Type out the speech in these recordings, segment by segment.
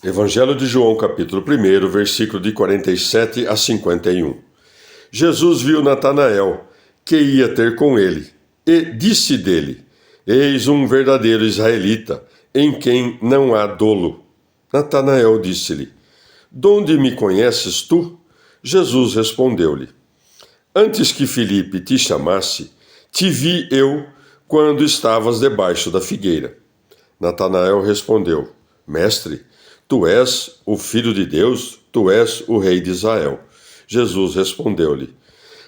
Evangelho de João, capítulo 1, versículo de 47 a 51. Jesus viu Natanael, que ia ter com ele, e disse dele: Eis um verdadeiro israelita, em quem não há dolo. Natanael disse-lhe: Donde me conheces tu? Jesus respondeu-lhe: Antes que Filipe te chamasse, te vi eu quando estavas debaixo da figueira. Natanael respondeu: Mestre, tu és o Filho de Deus, tu és o Rei de Israel. Jesus respondeu-lhe: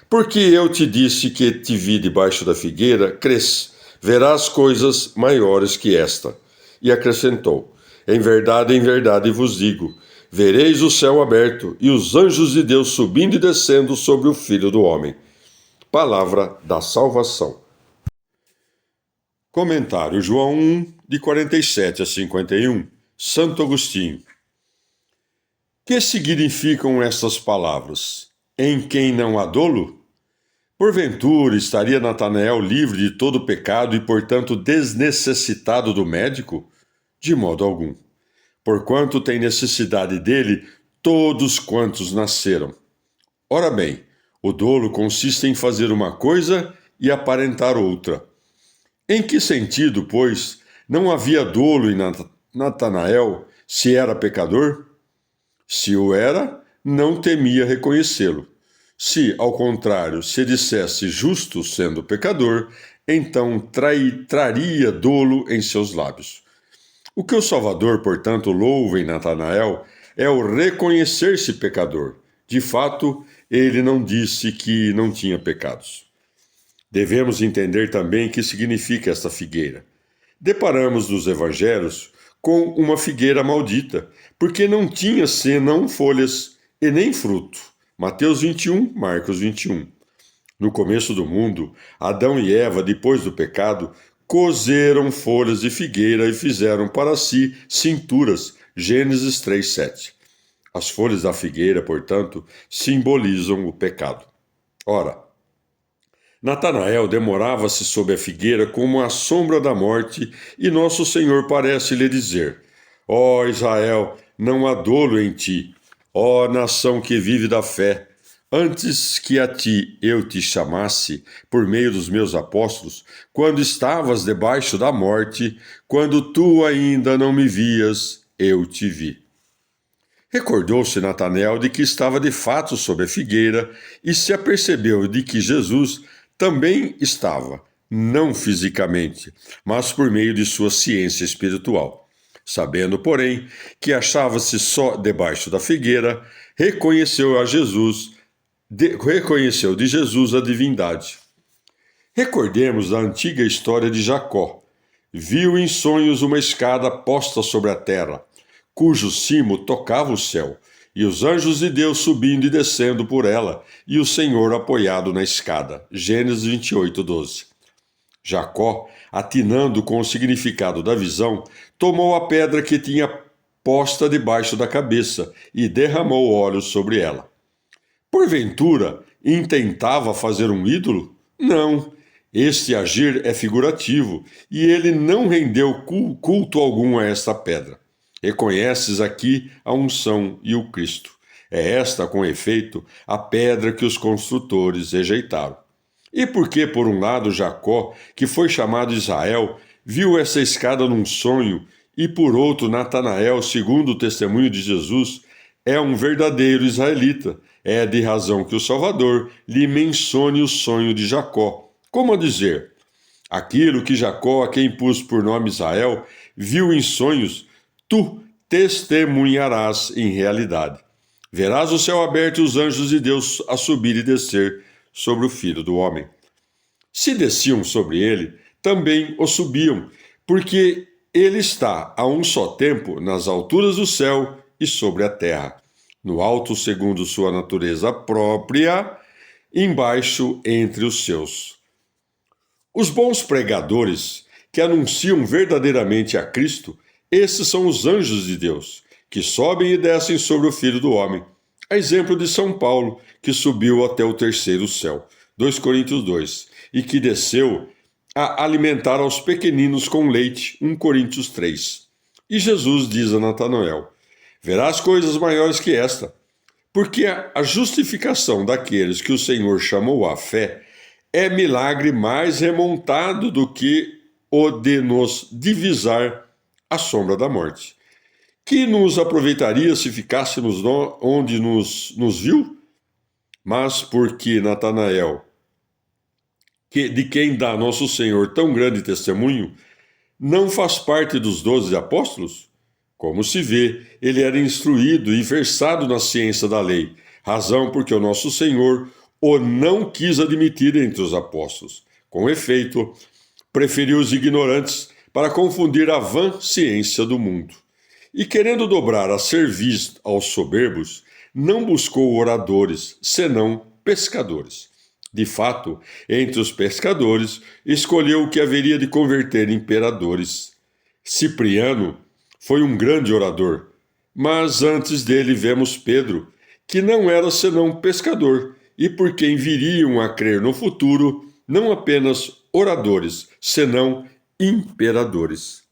Porque eu te disse que te vi debaixo da figueira, crês, verás coisas maiores que esta. E acrescentou: em verdade vos digo, vereis o céu aberto e os anjos de Deus subindo e descendo sobre o Filho do Homem. Palavra da salvação. Comentário João 1, de 47 a 51. Santo Agostinho. Que significam estas palavras? Em quem não há dolo? Porventura estaria Natanael livre de todo pecado e, portanto, desnecessitado do médico? De modo algum. Porquanto tem necessidade dele todos quantos nasceram. Ora bem, o dolo consiste em fazer uma coisa e aparentar outra. Em que sentido, pois, não havia dolo em Natanael se era pecador? Se o era, não temia reconhecê-lo. Se, ao contrário, se dissesse justo sendo pecador, então traria dolo em seus lábios. O que o Salvador, portanto, louva em Natanael é o reconhecer-se pecador. De fato, ele não disse que não tinha pecados. Devemos entender também o que significa esta figueira. Deparamos nos evangelhos com uma figueira maldita, porque não tinha senão folhas e nem fruto. Mateus 21, Marcos 21. No começo do mundo, Adão e Eva, depois do pecado, coseram folhas de figueira e fizeram para si cinturas. Gênesis 3:7. As folhas da figueira, portanto, simbolizam o pecado. Ora, Natanael demorava-se sob a figueira como a sombra da morte, e nosso Senhor parece lhe dizer: Ó Israel, não há dolo em ti, ó nação que vive da fé. Antes que a ti eu te chamasse, por meio dos meus apóstolos, quando estavas debaixo da morte, quando tu ainda não me vias, eu te vi. Recordou-se Natanael de que estava de fato sob a figueira e se apercebeu de que Jesus também estava, não fisicamente, mas por meio de sua ciência espiritual. Sabendo, porém, que achava-se só debaixo da figueira, reconheceu de Jesus a divindade. Recordemos a antiga história de Jacó. Viu em sonhos uma escada posta sobre a terra, cujo cimo tocava o céu, e os anjos de Deus subindo e descendo por ela, e o Senhor apoiado na escada. Gênesis 28:12. Jacó, atinando com o significado da visão, tomou a pedra que tinha posta debaixo da cabeça e derramou óleo sobre ela. Porventura, intentava fazer um ídolo? Não. Este agir é figurativo, e ele não rendeu culto algum a esta pedra. Reconheces aqui a unção e o Cristo. É esta, com efeito, a pedra que os construtores rejeitaram. E porque, por um lado, Jacó, que foi chamado Israel, viu essa escada num sonho, e por outro, Natanael, segundo o testemunho de Jesus, é um verdadeiro israelita, é de razão que o Salvador lhe mencione o sonho de Jacó. Como a dizer, aquilo que Jacó, a quem pus por nome Israel, viu em sonhos, tu testemunharás em realidade. Verás o céu aberto e os anjos de Deus a subir e descer sobre o Filho do Homem. Se desciam sobre ele, também o subiam, porque ele está a um só tempo nas alturas do céu e sobre a terra, no alto segundo sua natureza própria, embaixo entre os seus. Os bons pregadores que anunciam verdadeiramente a Cristo, esses são os anjos de Deus, que sobem e descem sobre o Filho do Homem. A exemplo de São Paulo, que subiu até o terceiro céu, 2 Coríntios 2, e que desceu a alimentar aos pequeninos com leite, 1 Coríntios 3. E Jesus diz a Natanael: Verás coisas maiores que esta. Porque a justificação daqueles que o Senhor chamou à fé é milagre mais remontado do que o de nos divisar a sombra da morte. Que nos aproveitaria se ficássemos onde nos viu? Mas porque Natanael, de quem dá nosso Senhor tão grande testemunho, não faz parte dos 12 apóstolos? Como se vê, ele era instruído e versado na ciência da lei, razão porque o nosso Senhor o não quis admitir entre os apóstolos. Com efeito, preferiu os ignorantes para confundir a vã ciência do mundo. E querendo dobrar a cerviz aos soberbos, não buscou oradores, senão pescadores. De fato, entre os pescadores, escolheu o que haveria de converter imperadores. Cipriano foi um grande orador, mas antes dele vemos Pedro, que não era senão pescador, e por quem viriam a crer no futuro não apenas oradores, senão imperadores.